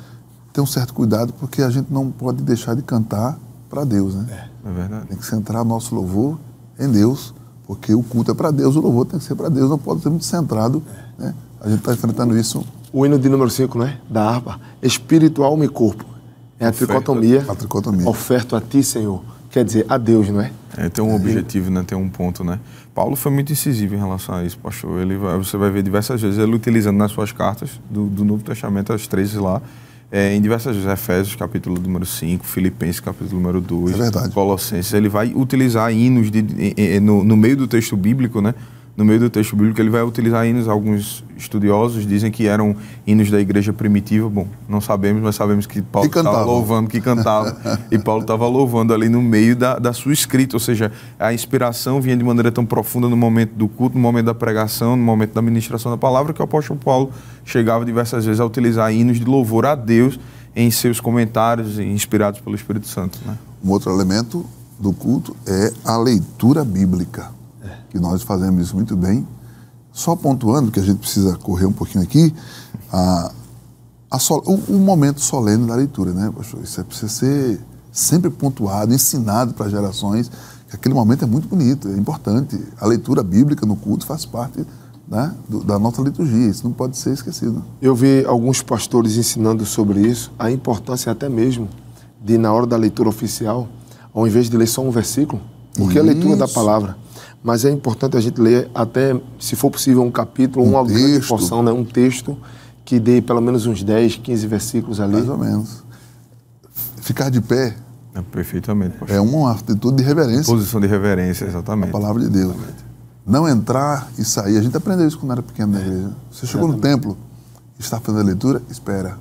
ter um certo cuidado, porque a gente não pode deixar de cantar para Deus, né? É verdade. Tem que centrar nosso louvor em Deus, porque o culto é para Deus, o louvor tem que ser para Deus, não pode ser muito centrado, né? A gente está enfrentando isso. O hino de número 5, né? Da harpa. Espírito, alma e corpo. É a tricotomia. A tricotomia. Oferto a ti, Senhor. Quer dizer, a Deus, não é? Tem um objetivo, né? Tem um ponto, né? Paulo foi muito incisivo em relação a isso, pastor. Você vai ver diversas vezes ele utilizando nas suas cartas do Novo Testamento, as 13 lá, em diversas vezes, Efésios, capítulo número 5, Filipenses, capítulo número 2, Colossenses. Ele vai utilizar hinos no meio do texto bíblico, né? No meio do texto bíblico, ele vai utilizar hinos. Alguns estudiosos dizem que eram hinos da igreja primitiva. Bom, não sabemos, mas sabemos que Paulo estava louvando, que cantava. E Paulo estava louvando ali no meio da sua escrita. Ou seja, a inspiração vinha de maneira tão profunda no momento do culto, no momento da pregação, no momento da ministração da palavra, que o apóstolo Paulo chegava diversas vezes a utilizar hinos de louvor a Deus em seus comentários, inspirados pelo Espírito Santo, né? Um outro elemento do culto é a leitura bíblica. Que nós fazemos isso muito bem. Só pontuando, que a gente precisa correr um pouquinho aqui, o momento solene da leitura, né, pastor? Isso precisa ser sempre pontuado, ensinado para as gerações, que aquele momento é muito bonito, é importante. A leitura bíblica no culto faz parte, né, da nossa liturgia, isso não pode ser esquecido. Eu vi alguns pastores ensinando sobre isso, a importância até mesmo de, na hora da leitura oficial, ao invés de ler só um versículo, porque a leitura da palavra, mas é importante a gente ler até, se for possível, um capítulo, uma grande porção, né? Um texto que dê pelo menos uns 10, 15 versículos ali. Mais ou menos. Ficar de pé perfeitamente, pastor. É uma atitude de reverência. Posição de reverência, exatamente. A palavra de Deus. Exatamente. Não entrar e sair. A gente aprendeu isso quando era pequeno na igreja. Você chegou no templo, está fazendo a leitura, espera.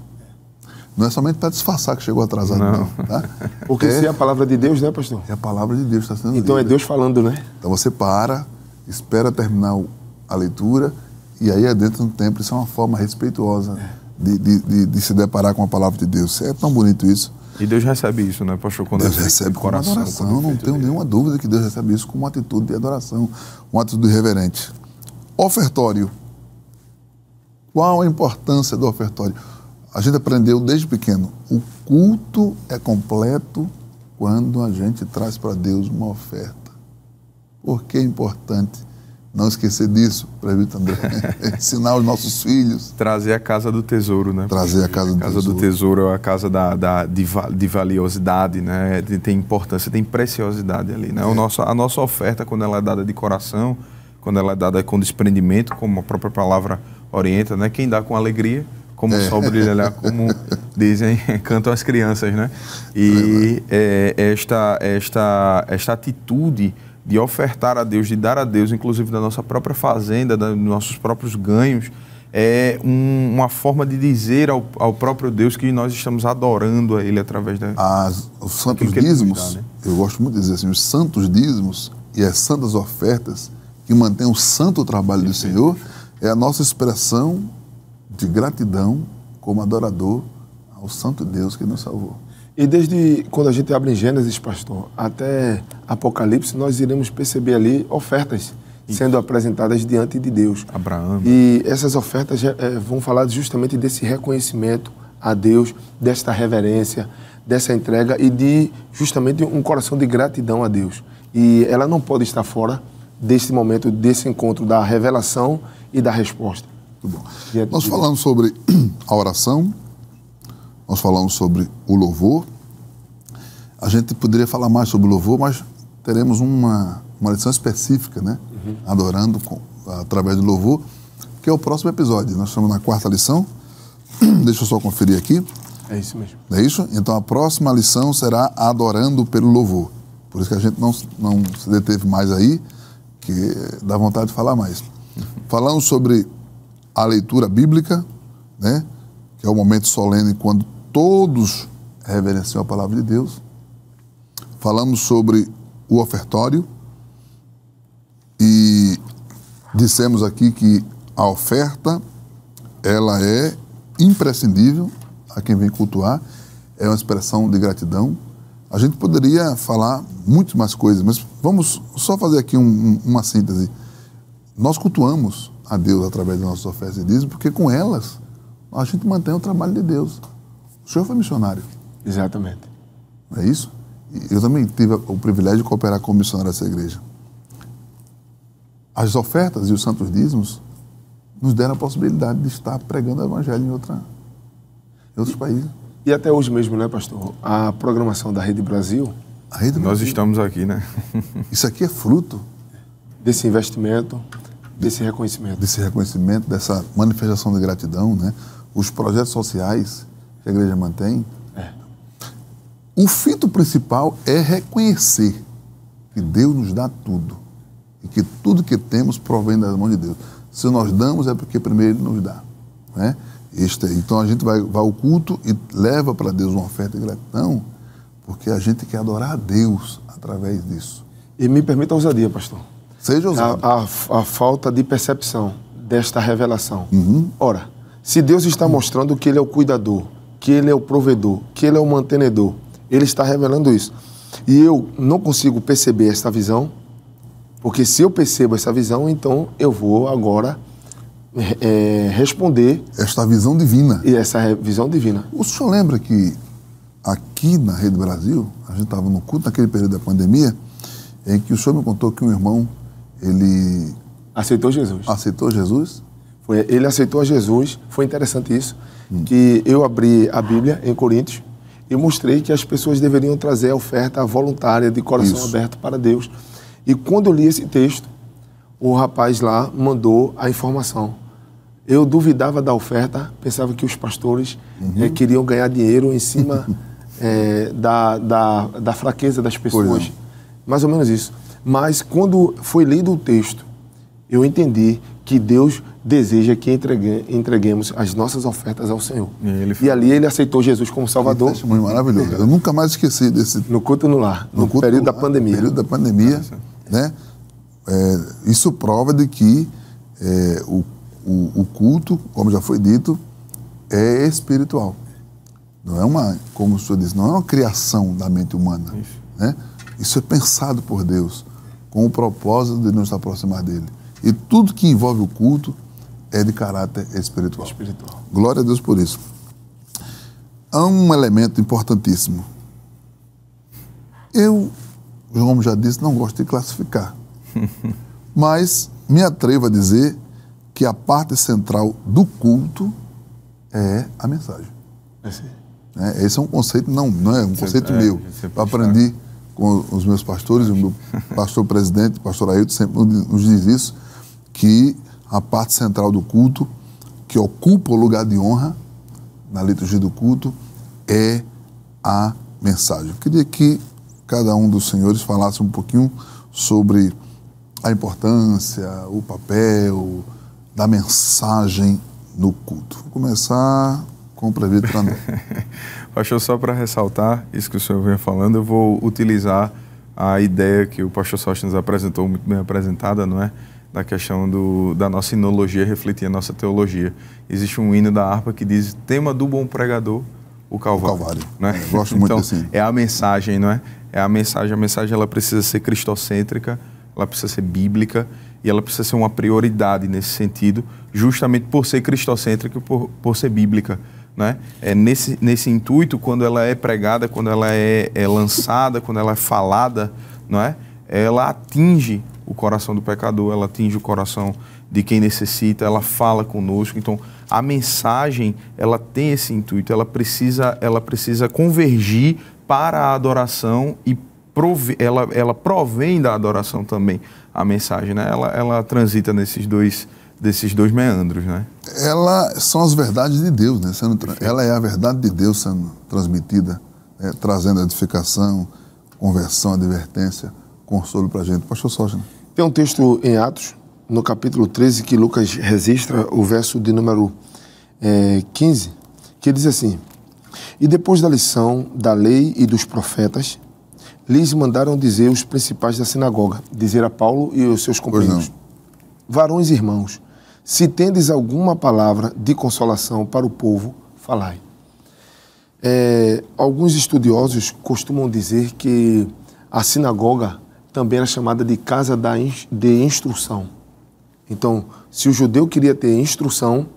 Não é somente para disfarçar que chegou atrasado, não. Tá? Porque se é a palavra de Deus, né, pastor? É a palavra de Deus que está sendo Então lida. é Deus falando, né? Então você para, espera terminar a leitura e aí dentro do templo. Isso é uma forma respeituosa de se deparar com a palavra de Deus. É tão bonito isso. E Deus recebe isso, né, pastor? Quando Deus recebe com adoração. Não tenho nenhuma dúvida que Deus recebe isso como uma atitude de adoração, uma atitude reverente. Ofertório. Qual a importância do ofertório? A gente aprendeu desde pequeno, o culto é completo quando a gente traz para Deus uma oferta. Por que é importante não esquecer disso, presbítero André? Ensinar os nossos filhos. Trazer a casa do tesouro, né? Trazer a casa do tesouro. A casa do tesouro é a casa de valiosidade, né? Tem importância, tem preciosidade ali, né? A nossa oferta, quando ela é dada de coração, quando ela é dada com desprendimento, como a própria palavra orienta, né? Quem dá com alegria, como o sol brilhará, como dizem, cantam as crianças, né? E esta atitude de ofertar a Deus, de dar a Deus, inclusive da nossa própria fazenda, dos nossos próprios ganhos, é uma forma de dizer ao próprio Deus que nós estamos adorando a Ele através os santos dízimos, né? Eu gosto muito de dizer assim, os santos dízimos e as santas ofertas que mantêm o santo trabalho do Senhor, é a nossa expressão de gratidão como adorador ao santo Deus que nos salvou. E desde quando a gente abre em Gênesis, pastor, até Apocalipse, nós iremos perceber ali ofertas sendo apresentadas diante de Deus. Abraão. E essas ofertas vão falar justamente desse reconhecimento a Deus, desta reverência, dessa entrega e de justamente um coração de gratidão a Deus. E ela não pode estar fora desse momento, desse encontro da revelação e da resposta. Muito bom. Nós falamos sobre a oração, nós falamos sobre o louvor. A gente poderia falar mais sobre o louvor, mas teremos uma lição específica, né? Adorando através do louvor, que é o próximo episódio. Nós estamos na 4ª lição. Deixa eu só conferir aqui. É isso mesmo. É isso? Então a próxima lição será adorando pelo louvor. Por isso que a gente não se deteve mais aí, porque dá vontade de falar mais. Falamos sobre a leitura bíblica, né? Que é o momento solene quando todos reverenciam a palavra de Deus. Falamos sobre o ofertório e dissemos aqui que a oferta, ela é imprescindível a quem vem cultuar, é uma expressão de gratidão. A gente poderia falar muito mais coisas, mas vamos só fazer aqui uma síntese. Nós cultuamos a Deus através das nossas ofertas e dízimos, porque com elas a gente mantém o trabalho de Deus. O senhor foi missionário. Exatamente. Não é isso? E eu também tive o privilégio de cooperar como missionário dessa igreja. As ofertas e os santos dízimos nos deram a possibilidade de estar pregando o evangelho em outros países. E até hoje mesmo, né, pastor? A programação da Rede Brasil... A Rede Nós Brasil, estamos aqui, né? isso aqui é fruto desse investimento, desse reconhecimento. dessa manifestação de gratidão, né? Os projetos sociais que a igreja mantém. O fito principal é reconhecer que Deus nos dá tudo e que tudo que temos provém das mãos de Deus. Se nós damos é porque primeiro Ele nos dá, né? Então a gente vai ao culto e leva para Deus uma oferta de gratidão, porque a gente quer adorar a Deus através disso. E me permita a ousadia, pastor. Seja ousado. A falta de percepção desta revelação. Uhum. Ora, se Deus está mostrando que Ele é o cuidador, que Ele é o provedor, que Ele é o mantenedor, Ele está revelando isso. E eu não consigo perceber esta visão, porque se eu percebo essa visão, então eu vou agora responder... Esta visão divina. E essa visão divina. O senhor lembra que aqui na Rede Brasil, a gente estava no culto naquele período da pandemia, em que o senhor me contou que um irmão, ele... Aceitou Jesus. Aceitou Jesus? Ele aceitou a Jesus. Foi interessante isso, que eu abri a Bíblia em Coríntios e mostrei que as pessoas deveriam trazer a oferta voluntária de coração aberto para Deus. E quando eu li esse texto, o rapaz lá mandou a informação. Eu duvidava da oferta, pensava que os pastores queriam ganhar dinheiro em cima da fraqueza das pessoas. Mais ou menos isso. Mas quando foi lido o texto, eu entendi que Deus deseja que entreguemos as nossas ofertas ao Senhor. E ali ele aceitou Jesus como Salvador. Testemunho maravilhoso. Eu nunca mais esqueci desse... No culto no lar, no período da pandemia. No período da pandemia, né? Isso prova de que o culto, como já foi dito, é espiritual. Não é uma, como o senhor disse, não é uma criação da mente humana. Né? Isso é pensado por Deus, com o propósito de nos aproximar dele. E tudo que envolve o culto é de caráter espiritual. Glória a Deus por isso. Há um elemento importantíssimo. Eu, como já disse, não gosto de classificar. Mas me atrevo a dizer que a central do culto é a mensagem. Esse é um conceito, não é um conceito meu. Eu aprendi com os meus pastores, o meu pastor presidente, o pastor Ailton, sempre nos diz isso, que a parte central do culto, que ocupa o lugar de honra na liturgia do culto, é a mensagem. Eu queria que cada um dos senhores falasse um pouquinho sobre a importância, o papel da mensagem no culto. Vou começar com o presbítero André. Pastor, só para ressaltar isso que o senhor vem falando, eu vou utilizar a ideia que o pastor Sócio nos apresentou, muito bem apresentada, não é? Da questão da nossa sinologia refletir a nossa teologia. Existe um hino da harpa que diz: tema do bom pregador, o Calvário. Né? Gosto muito então, assim. É a mensagem, não é? É a mensagem ela precisa ser cristocêntrica, ela precisa ser bíblica e ela precisa ser uma prioridade nesse sentido, justamente por ser cristocêntrica e por ser bíblica. Né? Nesse intuito, quando ela é pregada, quando ela é lançada, quando ela é falada, não é? Ela atinge o coração do pecador, ela atinge o coração de quem necessita, ela fala conosco. Então, a mensagem, ela tem esse intuito, ela precisa convergir para a adoração e ela provém da adoração também, a mensagem, né? Ela transita desses dois meandros, né? Elas são as verdades de Deus, né? Ela é a verdade de Deus sendo transmitida, trazendo edificação, conversão, advertência, consolo para a gente. Pastor Sócio. Tem um texto em Atos, no capítulo 13, que Lucas registra o verso de número 15, que diz assim: E depois da lição da lei e dos profetas, lhes mandaram dizer os principais da sinagoga, dizer a Paulo e os seus companheiros: Varões e irmãos, se tendes alguma palavra de consolação para o povo, falai. Alguns estudiosos costumam dizer que a sinagoga também era chamada de casa de instrução. Então, se o judeu queria ter instrução,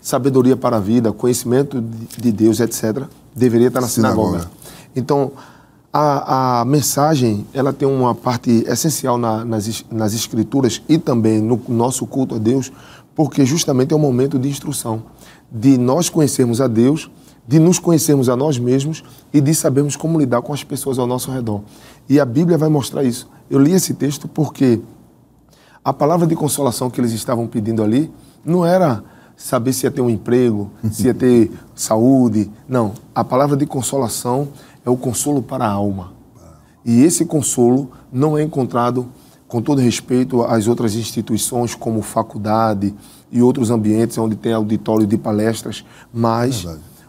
sabedoria para a vida, conhecimento de Deus, etc., deveria estar na sinagoga. Então, a mensagem, ela tem uma parte essencial nas escrituras e também no nosso culto a Deus, porque justamente é um momento de instrução, de nós conhecermos a Deus, de nos conhecermos a nós mesmos e de sabermos como lidar com as pessoas ao nosso redor. E a Bíblia vai mostrar isso. Eu li esse texto porque a palavra de consolação que eles estavam pedindo ali não era saber se ia ter um emprego, se ia ter saúde. Não, a palavra de consolação é o consolo para a alma. E esse consolo não é encontrado, com todo respeito às outras instituições, como faculdade e outros ambientes onde tem auditório de palestras, mas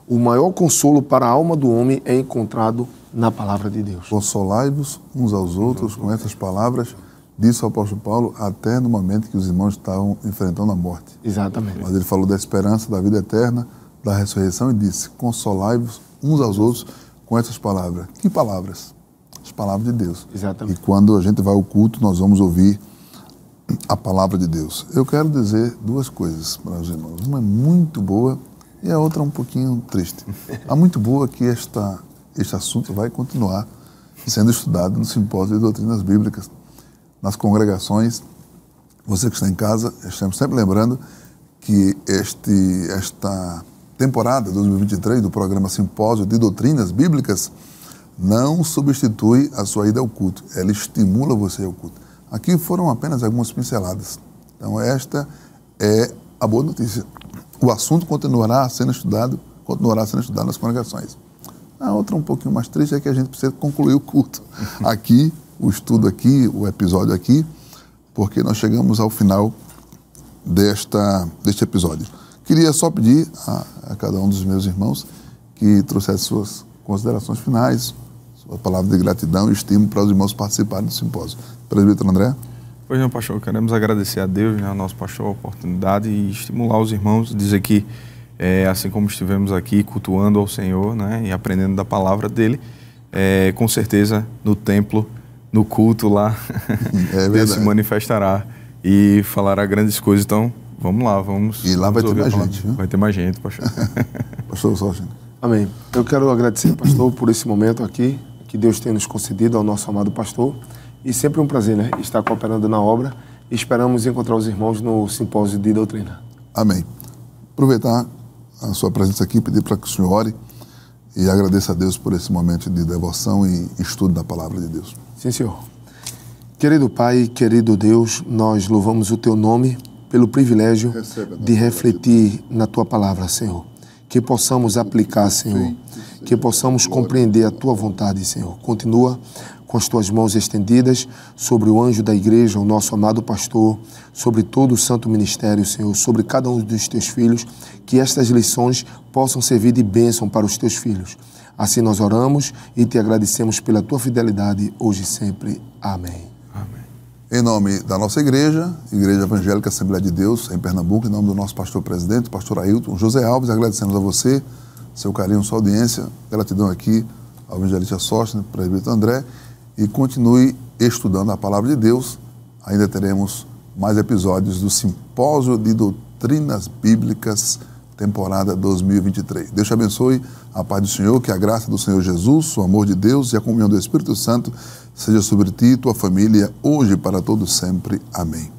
o maior consolo para a alma do homem é encontrado na palavra de Deus. Consolai-vos uns aos outros com essas palavras, disse o apóstolo Paulo, até no momento que os irmãos estavam enfrentando a morte. Exatamente. Mas ele falou da esperança, da vida eterna, da ressurreição e disse: consolai-vos uns aos outros com essas palavras. Que palavras? As palavras de Deus. Exatamente. E quando a gente vai ao culto, nós vamos ouvir a palavra de Deus. Eu quero dizer duas coisas para os irmãos. Uma é muito boa e a outra um pouquinho triste. A muito boa é que este assunto vai continuar sendo estudado no Simpósio de Doutrinas Bíblicas, nas congregações. Você que está em casa, estamos sempre lembrando que esta temporada 2023 do programa Simpósio de Doutrinas Bíblicas não substitui a sua ida ao culto, ela estimula você ao culto. Aqui foram apenas algumas pinceladas. Então esta é a boa notícia. O assunto continuará sendo estudado nas congregações. A outra um pouquinho mais triste é que a gente precisa concluir o culto aqui, o estudo aqui, o episódio aqui, porque nós chegamos ao final deste episódio. Queria só pedir a cada um dos meus irmãos que trouxesse suas considerações finais, sua palavra de gratidão e estímulo para os irmãos participarem do simpósio. Presbítero André? Pois não, pastor, queremos agradecer a Deus, ao nosso pastor, a oportunidade e estimular os irmãos, dizer que assim como estivemos aqui cultuando ao Senhor, né, e aprendendo da palavra dele, com certeza no templo, no culto lá, Deus se manifestará e falará grandes coisas. Então, vamos lá, vamos. E lá vai ter mais gente, viu? Vai ter mais gente, pastor. Pastor Sócrates. Amém. Eu quero agradecer, pastor, por esse momento aqui, que Deus tem nos concedido ao nosso amado pastor. E sempre um prazer, né, estar cooperando na obra. E esperamos encontrar os irmãos no Simpósio de Doutrina. Amém. Aproveitar a sua presença aqui, pedir para que o senhor ore e agradeça a Deus por esse momento de devoção e estudo da palavra de Deus. Sim, Senhor. Querido Pai, querido Deus, nós louvamos o Teu nome pelo privilégio de refletir na Tua palavra, Senhor. Que possamos aplicar, Senhor. Que possamos compreender a Tua vontade, Senhor. Continua com as Tuas mãos estendidas sobre o anjo da igreja, o nosso amado pastor, sobre todo o santo ministério, Senhor, sobre cada um dos Teus filhos, que estas lições possam servir de bênção para os Teus filhos. Assim nós oramos e Te agradecemos pela Tua fidelidade, hoje e sempre. Amém. Amém. Em nome da nossa igreja, Igreja Evangélica Assembleia de Deus, em Pernambuco, em nome do nosso pastor presidente, pastor Ailton José Alves, agradecemos a você, seu carinho, sua audiência, gratidão aqui ao evangelista Sóstenes, presbítero André, e continue estudando a palavra de Deus. Ainda teremos mais episódios do Simpósio de Doutrinas Bíblicas, temporada 2023. Deus te abençoe, a paz do Senhor, que a graça do Senhor Jesus, o amor de Deus e a comunhão do Espírito Santo seja sobre ti e tua família, hoje e para todos sempre. Amém.